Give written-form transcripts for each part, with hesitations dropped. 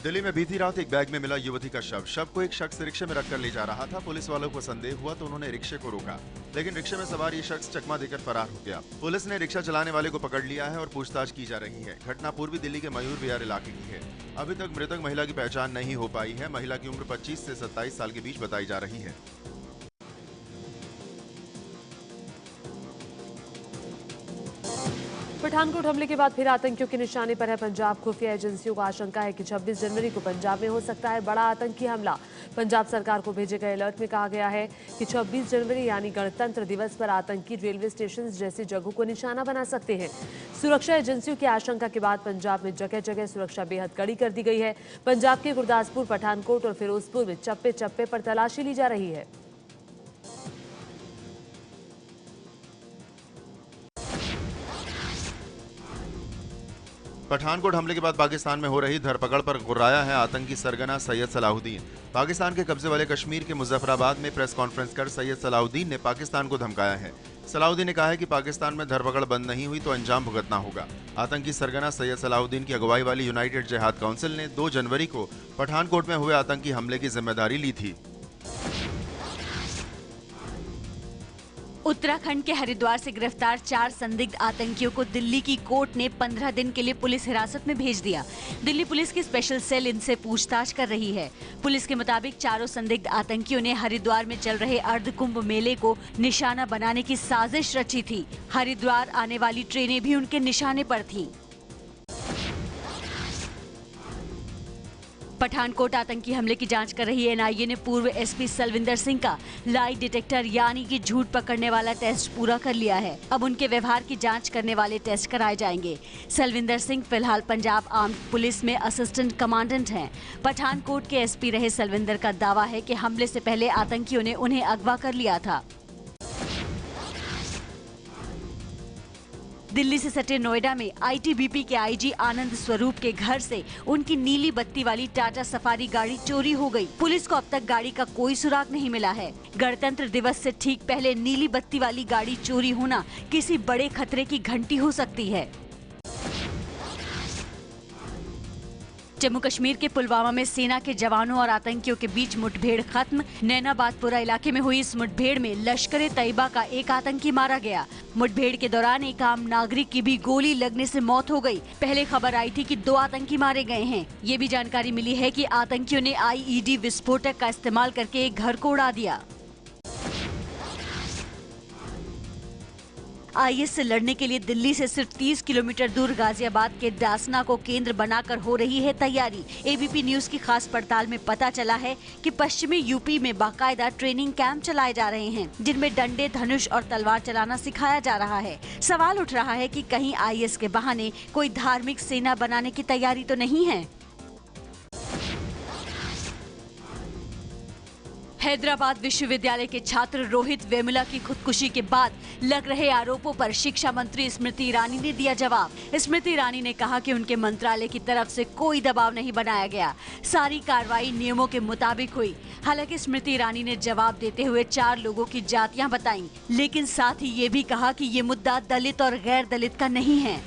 दिल्ली में बीती रात एक बैग में मिला युवती का शव को एक शख्स रिक्शे में रखकर ले जा रहा था। पुलिस वालों को संदेह हुआ तो उन्होंने रिक्शे को रोका, लेकिन रिक्शे में सवार ये शख्स चकमा देकर फरार हो गया। पुलिस ने रिक्शा चलाने वाले को पकड़ लिया है और पूछताछ की जा रही है। घटना पूर्वी दिल्ली के मयूर विहार इलाके की है। अभी तक मृतक महिला की पहचान नहीं हो पाई है। महिला की उम्र 25 से 27 साल के बीच बताई जा रही है। पठानकोट हमले के बाद फिर आतंकियों के निशाने पर है पंजाब। खुफिया एजेंसियों को आशंका है कि 26 जनवरी को पंजाब में हो सकता है बड़ा आतंकी हमला। पंजाब सरकार को भेजे गए अलर्ट में कहा गया है कि 26 जनवरी यानी गणतंत्र दिवस पर आतंकी रेलवे स्टेशन जैसी जगहों को निशाना बना सकते हैं। सुरक्षा एजेंसियों की आशंका के बाद पंजाब में जगह जगह सुरक्षा बेहद कड़ी कर दी गई है। पंजाब के गुरदासपुर, पठानकोट और फिरोजपुर में चप्पे चप्पे पर तलाशी ली जा रही है। पठानकोट हमले के बाद पाकिस्तान में हो रही धरपकड़ पर गुर्राया है आतंकी सरगना सैयद सलाहुद्दीन। पाकिस्तान के कब्जे वाले कश्मीर के मुजफ्फराबाद में प्रेस कॉन्फ्रेंस कर सैयद सलाहुद्दीन ने पाकिस्तान को धमकाया है। सलाहुद्दीन ने कहा है कि पाकिस्तान में धरपकड़ बंद नहीं हुई तो अंजाम भुगतना होगा। आतंकी सरगना सैयद सलाहुद्दीन की अगुवाई वाली यूनाइटेड जिहाद काउंसिल ने 2 जनवरी को पठानकोट में हुए आतंकी हमले की जिम्मेदारी ली थी। उत्तराखंड के हरिद्वार से गिरफ्तार 4 संदिग्ध आतंकियों को दिल्ली की कोर्ट ने 15 दिन के लिए पुलिस हिरासत में भेज दिया। दिल्ली पुलिस की स्पेशल सेल इनसे पूछताछ कर रही है। पुलिस के मुताबिक चारों संदिग्ध आतंकियों ने हरिद्वार में चल रहे अर्ध कुंभ मेले को निशाना बनाने की साजिश रची थी। हरिद्वार आने वाली ट्रेनें भी उनके निशाने पर थीं। पठानकोट आतंकी हमले की जांच कर रही एनआईए ने पूर्व एसपी सलविंदर सिंह का लाई डिटेक्टर यानी कि झूठ पकड़ने वाला टेस्ट पूरा कर लिया है। अब उनके व्यवहार की जांच करने वाले टेस्ट कराए जाएंगे। सलविंदर सिंह फिलहाल पंजाब आर्म्ड पुलिस में असिस्टेंट कमांडेंट हैं। पठानकोट के एसपी रहे सलविंदर का दावा है कि हमले से पहले आतंकियों ने उन्हें अगवा कर लिया था। दिल्ली से सटे नोएडा में आईटीबीपी के आईजी आनंद स्वरूप के घर से उनकी नीली बत्ती वाली टाटा सफारी गाड़ी चोरी हो गई। पुलिस को अब तक गाड़ी का कोई सुराग नहीं मिला है। गणतंत्र दिवस से ठीक पहले नीली बत्ती वाली गाड़ी चोरी होना किसी बड़े खतरे की घंटी हो सकती है। जम्मू कश्मीर के पुलवामा में सेना के जवानों और आतंकियों के बीच मुठभेड़ खत्म। नैनाबादपुरा इलाके में हुई इस मुठभेड़ में लश्कर ए तैयबा का एक आतंकी मारा गया। मुठभेड़ के दौरान एक आम नागरिक की भी गोली लगने से मौत हो गई। पहले खबर आई थी कि 2 आतंकी मारे गए हैं। ये भी जानकारी मिली है कि आतंकियों ने आईईडी विस्फोटक का इस्तेमाल करके एक घर को उड़ा दिया। आईएस से लड़ने के लिए दिल्ली से सिर्फ 30 किलोमीटर दूर गाजियाबाद के डासना को केंद्र बनाकर हो रही है तैयारी। एबीपी न्यूज की खास पड़ताल में पता चला है कि पश्चिमी यूपी में बाकायदा ट्रेनिंग कैंप चलाए जा रहे हैं, जिनमें डंडे, धनुष और तलवार चलाना सिखाया जा रहा है। सवाल उठ रहा है कि कहीं आईएस के बहाने कोई धार्मिक सेना बनाने की तैयारी तो नहीं है। हैदराबाद विश्वविद्यालय के छात्र रोहित वेमुला की खुदकुशी के बाद लग रहे आरोपों पर शिक्षा मंत्री स्मृति ईरानी ने दिया जवाब। स्मृति ईरानी ने कहा कि उनके मंत्रालय की तरफ से कोई दबाव नहीं बनाया गया, सारी कार्रवाई नियमों के मुताबिक हुई। हालांकि स्मृति ईरानी ने जवाब देते हुए 4 लोगों की जातियां बताईं, लेकिन साथ ही ये भी कहा कि ये मुद्दा दलित और गैर दलित का नहीं है।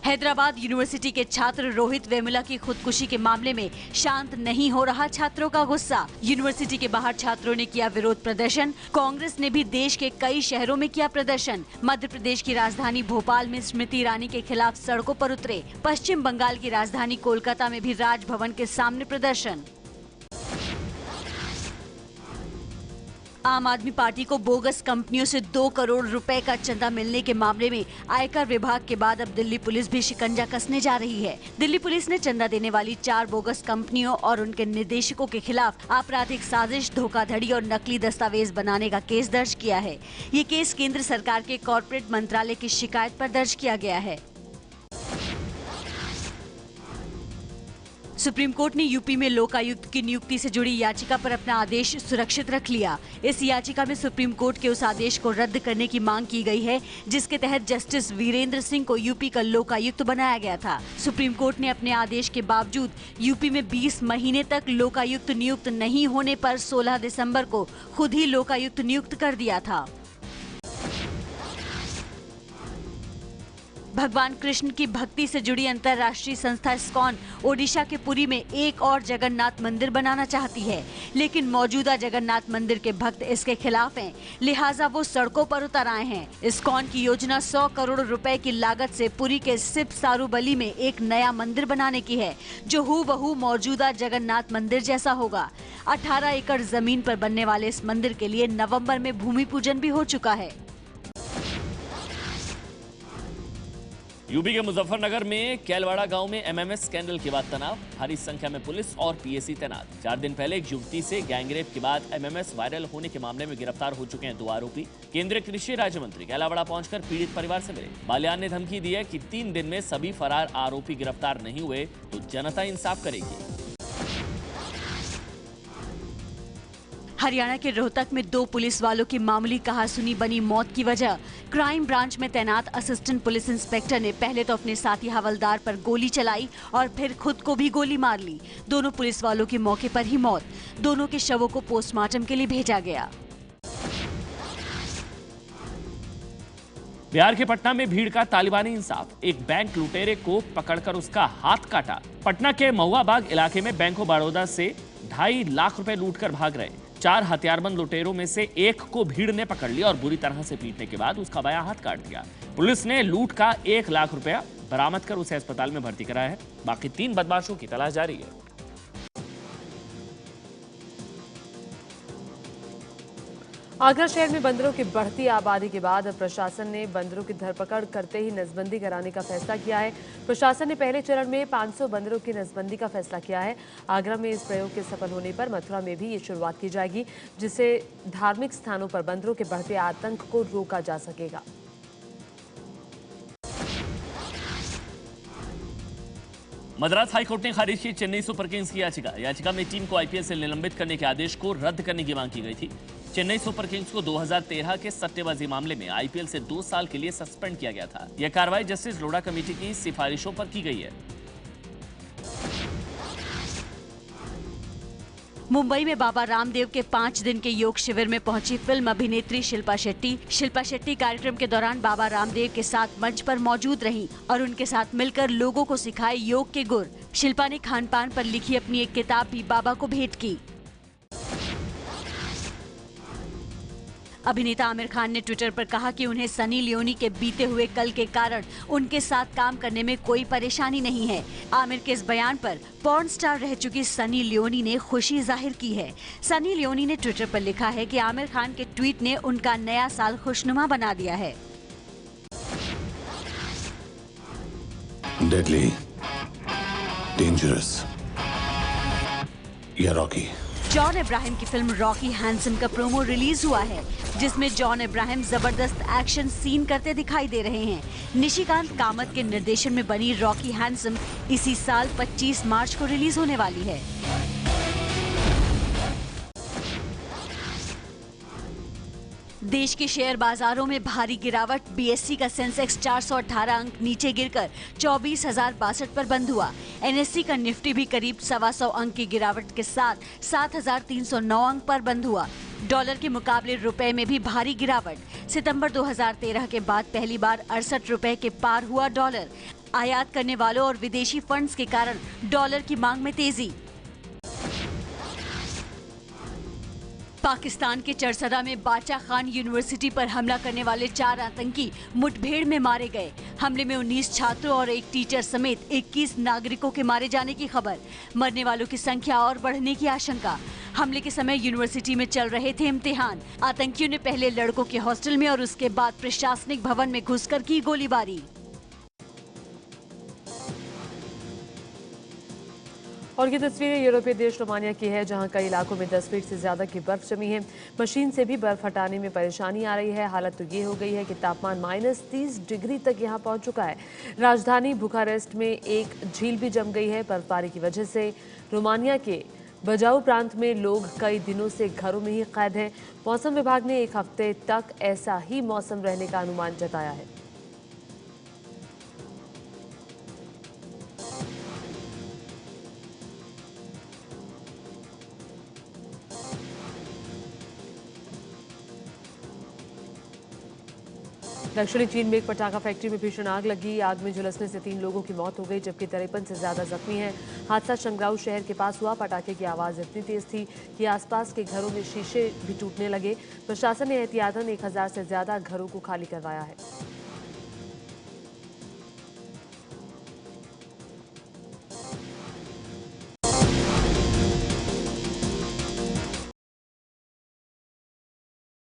हैदराबाद यूनिवर्सिटी के छात्र रोहित वेमुला की खुदकुशी के मामले में शांत नहीं हो रहा छात्रों का गुस्सा। यूनिवर्सिटी के बाहर छात्रों ने किया विरोध प्रदर्शन। कांग्रेस ने भी देश के कई शहरों में किया प्रदर्शन। मध्य प्रदेश की राजधानी भोपाल में स्मृति ईरानी के खिलाफ सड़कों पर उतरे। पश्चिम बंगाल की राजधानी कोलकाता में भी राजभवन के सामने प्रदर्शन। आम आदमी पार्टी को बोगस कंपनियों से 2 करोड़ रुपए का चंदा मिलने के मामले में आयकर विभाग के बाद अब दिल्ली पुलिस भी शिकंजा कसने जा रही है। दिल्ली पुलिस ने चंदा देने वाली 4 बोगस कंपनियों और उनके निदेशकों के खिलाफ आपराधिक साजिश, धोखाधड़ी और नकली दस्तावेज बनाने का केस दर्ज किया है। ये केस केंद्र सरकार के कॉर्पोरेट मंत्रालय की शिकायत पर दर्ज किया गया है। सुप्रीम कोर्ट ने यूपी में लोकायुक्त की नियुक्ति से जुड़ी याचिका पर अपना आदेश सुरक्षित रख लिया। इस याचिका में सुप्रीम कोर्ट के उस आदेश को रद्द करने की मांग की गई है, जिसके तहत जस्टिस वीरेंद्र सिंह को यूपी का लोकायुक्त बनाया गया था। सुप्रीम कोर्ट ने अपने आदेश के बावजूद यूपी में 20 महीने तक लोकायुक्त नियुक्त नहीं होने पर 16 दिसंबर को खुद ही लोकायुक्त नियुक्त कर दिया था। भगवान कृष्ण की भक्ति से जुड़ी अंतर्राष्ट्रीय संस्था इस्कॉन ओडिशा के पुरी में एक और जगन्नाथ मंदिर बनाना चाहती है, लेकिन मौजूदा जगन्नाथ मंदिर के भक्त इसके खिलाफ हैं, लिहाजा वो सड़कों पर उतर आए हैं। इस्कॉन की योजना 100 करोड़ रुपए की लागत से पुरी के सिप सारूबली में एक नया मंदिर बनाने की है, जो हूबहू मौजूदा जगन्नाथ मंदिर जैसा होगा। 18 एकड़ जमीन पर बनने वाले इस मंदिर के लिए नवंबर में भूमि पूजन भी हो चुका है। यूपी के मुजफ्फरनगर में कैलवाड़ा गांव में एमएमएस स्कैंडल के बाद तनाव, भारी संख्या में पुलिस और पीएसी तैनात। 4 दिन पहले एक युवती से गैंगरेप के बाद एमएमएस वायरल होने के मामले में गिरफ्तार हो चुके हैं 2 आरोपी। केंद्रीय कृषि राज्य मंत्री कैलावाड़ा पहुंचकर पीड़ित परिवार से मिले। बालियान ने धमकी दी है कि 3 दिन में सभी फरार आरोपी गिरफ्तार नहीं हुए तो जनता इंसाफ करेगी। हरियाणा के रोहतक में 2 पुलिस वालों की मामूली कहासुनी बनी मौत की वजह। क्राइम ब्रांच में तैनात असिस्टेंट पुलिस इंस्पेक्टर ने पहले तो अपने साथी हवलदार पर गोली चलाई और फिर खुद को भी गोली मार ली। दोनों पुलिस वालों की मौके पर ही मौत। दोनों के शवों को पोस्टमार्टम के लिए भेजा गया। बिहार के पटना में भीड़ का तालिबानी इंसाफ, एक बैंक लुटेरे को पकड़कर उसका हाथ काटा। पटना के महुआ बाग इलाके में बैंक ऑफ बड़ौदा से 2.5 लाख रुपए लूटकर भाग रहे 4 हथियारबंद लुटेरों में से एक को भीड़ ने पकड़ लिया और बुरी तरह से पीटने के बाद उसका बायां हाथ काट दिया। पुलिस ने लूट का 1 लाख रुपया बरामद कर उसे अस्पताल में भर्ती कराया है। बाकी 3 बदमाशों की तलाश जारी है। आगरा शहर में बंदरों की बढ़ती आबादी के बाद अब प्रशासन ने बंदरों की धरपकड़ करते ही नसबंदी कराने का फैसला किया है। प्रशासन ने पहले चरण में 500 बंदरों की नसबंदी का फैसला किया है। आगरा में इस प्रयोग के सफल होने पर मथुरा में भी ये शुरुआत की जाएगी, जिससे धार्मिक स्थानों पर बंदरों के बढ़ते आतंक को रोका जा सकेगा। मद्रास हाईकोर्ट ने खारिज की चेन्नई सुपर किंग्स की याचिका में टीम को आईपीएल से निलंबित करने के आदेश को रद्द करने की मांग की गई थी। चेन्नई सुपर किंग्स को 2013 के सट्टेबाजी मामले में आईपीएल से 2 साल के लिए सस्पेंड किया गया था। यह कार्रवाई जस्टिस लोढ़ा कमेटी की सिफारिशों पर की गई है। मुंबई में बाबा रामदेव के 5 दिन के योग शिविर में पहुंची फिल्म अभिनेत्री शिल्पा शेट्टी। शिल्पा शेट्टी कार्यक्रम के दौरान बाबा रामदेव के साथ मंच पर मौजूद रहीं और उनके साथ मिलकर लोगों को सिखाए योग के गुर। शिल्पा ने खान पान पर लिखी अपनी एक किताब भी बाबा को भेंट की। अभिनेता आमिर खान ने ट्विटर पर कहा कि उन्हें सनी लियोनी के बीते हुए कल के कारण उनके साथ काम करने में कोई परेशानी नहीं है। आमिर के इस बयान पर पॉर्न स्टार रह चुकी सनी लियोनी ने खुशी जाहिर की है। सनी लियोनी ने ट्विटर पर लिखा है कि आमिर खान के ट्वीट ने उनका नया साल खुशनुमा बना दिया है। डेडली, डेंजरस या रॉकी। जॉन इब्राहिम की फिल्म रॉकी हैंडसम का प्रोमो रिलीज हुआ है, जिसमें जॉन इब्राहिम जबरदस्त एक्शन सीन करते दिखाई दे रहे हैं। निशिकांत कामत के निर्देशन में बनी रॉकी हैंडसम इसी साल 25 मार्च को रिलीज होने वाली है। देश के शेयर बाजारों में भारी गिरावट। बीएसई का सेंसेक्स 418 अंक नीचे गिरकर 24,062 पर बंद हुआ। एनएसई का निफ्टी भी करीब 125 अंक की गिरावट के साथ 7,309 अंक पर बंद हुआ। डॉलर के मुकाबले रुपए में भी भारी गिरावट। सितंबर 2013 के बाद पहली बार 68 रुपए के पार हुआ डॉलर। आयात करने वालों और विदेशी फंड्स के कारण डॉलर की मांग में तेजी। पाकिस्तान के चरसरा में बाचा खान यूनिवर्सिटी पर हमला करने वाले 4 आतंकी मुठभेड़ में मारे गए। हमले में 19 छात्रों और एक टीचर समेत 21 नागरिकों के मारे जाने की खबर। मरने वालों की संख्या और बढ़ने की आशंका। हमले के समय यूनिवर्सिटी में चल रहे थे इम्तिहान। आतंकियों ने पहले लड़कों के हॉस्टल में और उसके बाद प्रशासनिक भवन में घुसकर की गोलीबारी। और ये तस्वीरें यूरोपीय देश रोमानिया की है, जहां कई इलाकों में 10 फीट से ज्यादा की बर्फ जमी है। मशीन से भी बर्फ हटाने में परेशानी आ रही है। हालत तो ये हो गई है कि तापमान -30 डिग्री तक यहां पहुंच चुका है। राजधानी बुखारेस्ट में एक झील भी जम गई है। बर्फबारी की वजह से रोमानिया के बजाऊ प्रांत में लोग कई दिनों से घरों में ही कैद हैं। मौसम विभाग ने 1 हफ्ते तक ऐसा ही मौसम रहने का अनुमान जताया है। दक्षिणी चीन में एक पटाखा फैक्ट्री में भीषण आग लगी। आग में झुलसने से 3 लोगों की मौत हो गई, जबकि 53 से ज्यादा जख्मी हैं। हादसा शंगराऊ शहर के पास हुआ। पटाखे की आवाज इतनी तेज थी कि आसपास के घरों में शीशे भी टूटने लगे। प्रशासन ने एहतियातन 1000 से ज्यादा घरों को खाली करवाया है।